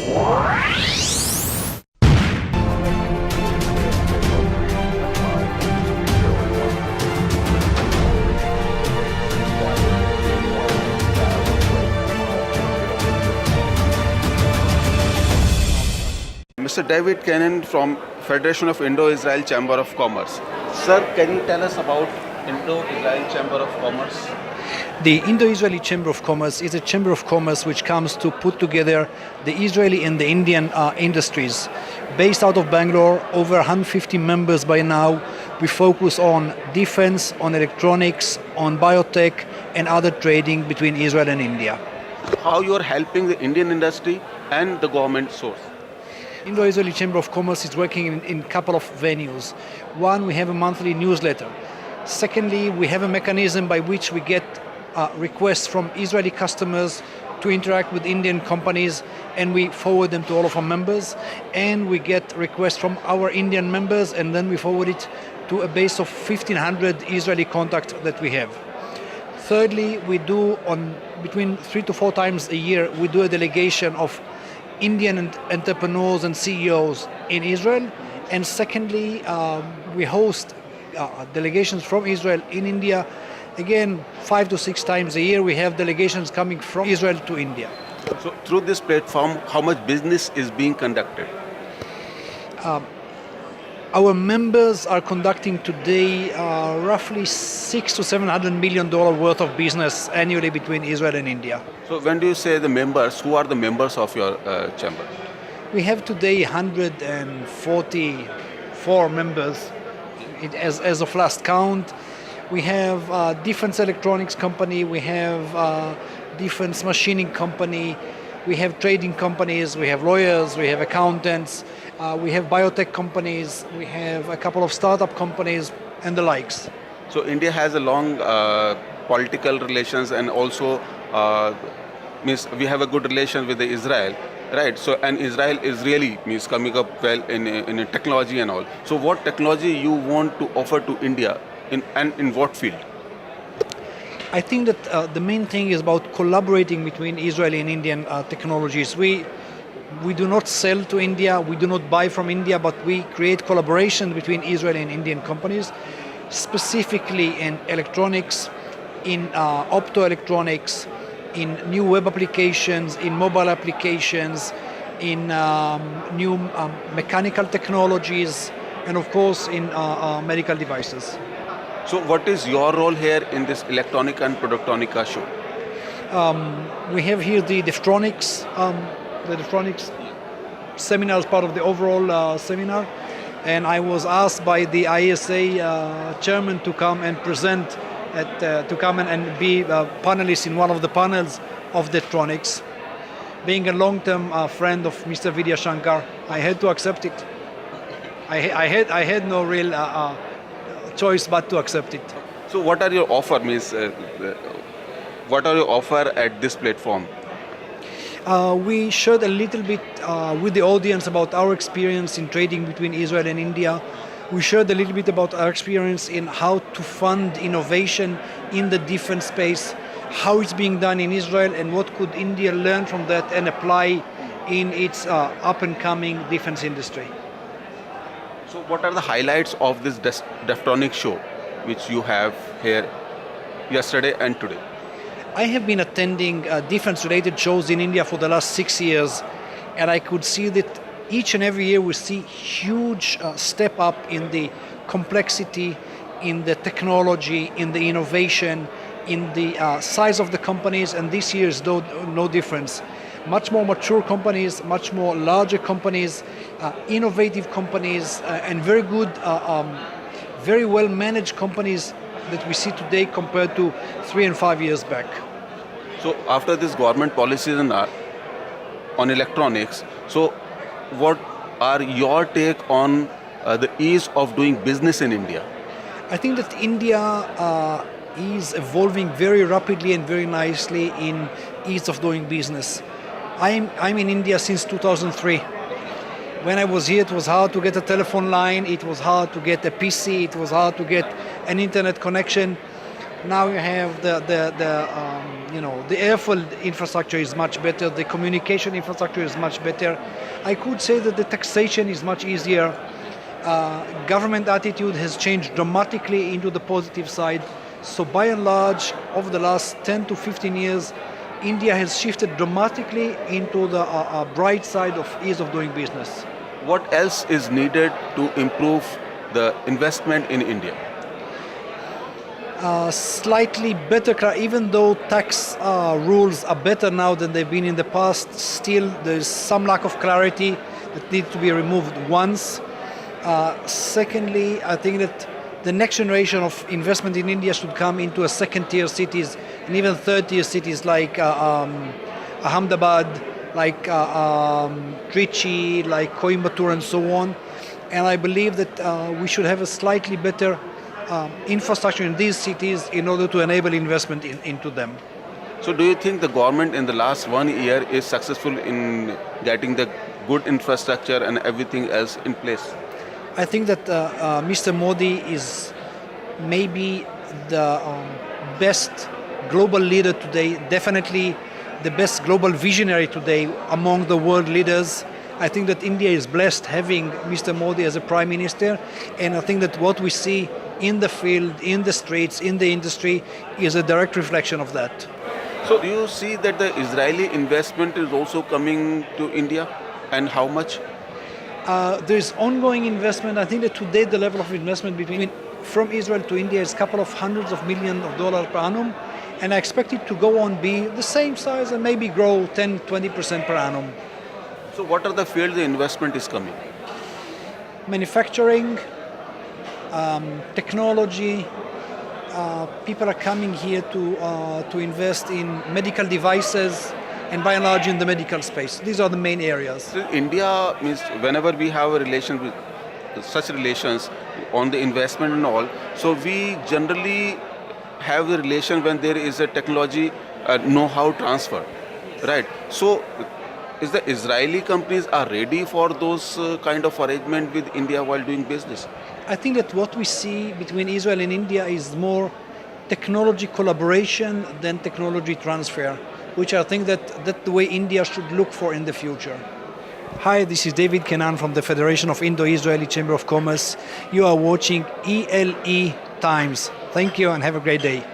Mr. David Canon from Federation of Indo-Israel Chamber of Commerce. Sir, can you tell us about Indo-Israel Chamber of Commerce? The Indo-Israeli Chamber of Commerce is a chamber of commerce which comes to put together the Israeli and the Indian industries. Based out of Bangalore, over 150 members by now. We focus on defense, on electronics, on biotech, and other trading between Israel and India. How you are helping the Indian industry and the government source? Indo-Israeli Chamber of Commerce is working in a couple of venues. One, we have a monthly newsletter. Secondly, we have a mechanism by which we get requests from Israeli customers to interact with Indian companies, and we forward them to all of our members. And we get requests from our Indian members, and then we forward it to a base of 1,500 Israeli contacts that we have. Thirdly, we do between 3 to 4 times a year, we do a delegation of Indian entrepreneurs and CEOs in Israel. And secondly, we host delegations from Israel in India. Again, 5 to 6 times a year, we have delegations coming from Israel to India. So through this platform, how much business is being conducted? Our members are conducting today roughly $600 to $700 million worth of business annually between Israel and India. So when do you say the members, who are the members of your chamber? We have today 144 members as of last count. We have defense electronics company, we have defense machining company, we have trading companies, we have lawyers, we have accountants, we have biotech companies, we have a couple of startup companies and the likes. So India has a long political relations, and also means we have a good relation with the Israel, right? So and Israel is really means coming up well in technology and all. So what technology you want to offer to India in what field? I think that the main thing is about collaborating between Israeli and Indian technologies. We do not sell to India, we do not buy from India, but we create collaboration between Israeli and Indian companies, specifically in electronics, in optoelectronics, in new web applications, in mobile applications, in new mechanical technologies, and of course in medical devices. So what is your role here in this Electronic and Productronica show? We have here the Deftronics seminar as part of the overall seminar, and I was asked by the ISA chairman to come and present, to come and be a panelist in one of the panels of Deftronics. Being a long-term friend of Mr. Vidya Shankar, I had to accept it. I had no real choice but to accept it. So what are your offer what are your offer at this platform? We shared a little bit with the audience about our experience in trading between Israel and India. We shared a little bit about our experience in how to fund innovation in the defense space, how it's being done in Israel, and what could India learn from that and apply in its up-and-coming defense industry. So what are the highlights of this Deftronics show which you have here yesterday and today? I have been attending defense-related shows in India for the last 6 years, and I could see that each and every year we see huge step up in the complexity, in the technology, in the innovation, in the size of the companies, and this year is no difference. Much more mature companies, much more larger companies, innovative companies, and very good, very well managed companies that we see today compared to 3 and 5 years back. So after this government policies on electronics, so what are your take on the ease of doing business in India? I think that India is evolving very rapidly and very nicely in ease of doing business. I'm in India since 2003. When I was here, it was hard to get a telephone line, it was hard to get a PC, it was hard to get an internet connection. Now you have the airfield infrastructure is much better, the communication infrastructure is much better. I could say that the taxation is much easier. Government attitude has changed dramatically into the positive side. So by and large, over the last 10 to 15 years, India has shifted dramatically into the bright side of ease of doing business. What else is needed to improve the investment in India? Slightly better, even though tax rules are better now than they've been in the past, still there's some lack of clarity that needs to be removed once. Secondly, I think that the next generation of investment in India should come into a second-tier cities and even third-tier cities like Ahmedabad, like Trichy, like Coimbatore and so on. And I believe that we should have a slightly better infrastructure in these cities in order to enable investment into them. So do you think the government in the last 1 year is successful in getting the good infrastructure and everything else in place? I think that Mr. Modi is maybe the best global leader today, definitely the best global visionary today among the world leaders. I think that India is blessed having Mr. Modi as a prime minister, and I think that what we see in the field, in the streets, in the industry is a direct reflection of that. So do you see that the Israeli investment is also coming to India, and how much? There is ongoing investment. I think that today the level of investment from Israel to India is a couple of hundreds of millions of dollars per annum, and I expect it to go on be the same size and maybe grow 10-20% per annum. So what are the fields the investment is coming? Manufacturing, technology. People are coming here to invest in medical devices, and by and large in the medical space. These are the main areas. So India means whenever we have a relation with such relations on the investment and all, so we generally have the relation when there is a technology know-how transfer, right? So is the Israeli companies are ready for those kind of arrangement with India while doing business? I think that what we see between Israel and India is more technology collaboration than technology transfer, which I think that's the way India should look for in the future. Hi, this is David Canon from the Federation of Indo-Israeli Chamber of Commerce. You are watching ELE Times. Thank you and have a great day.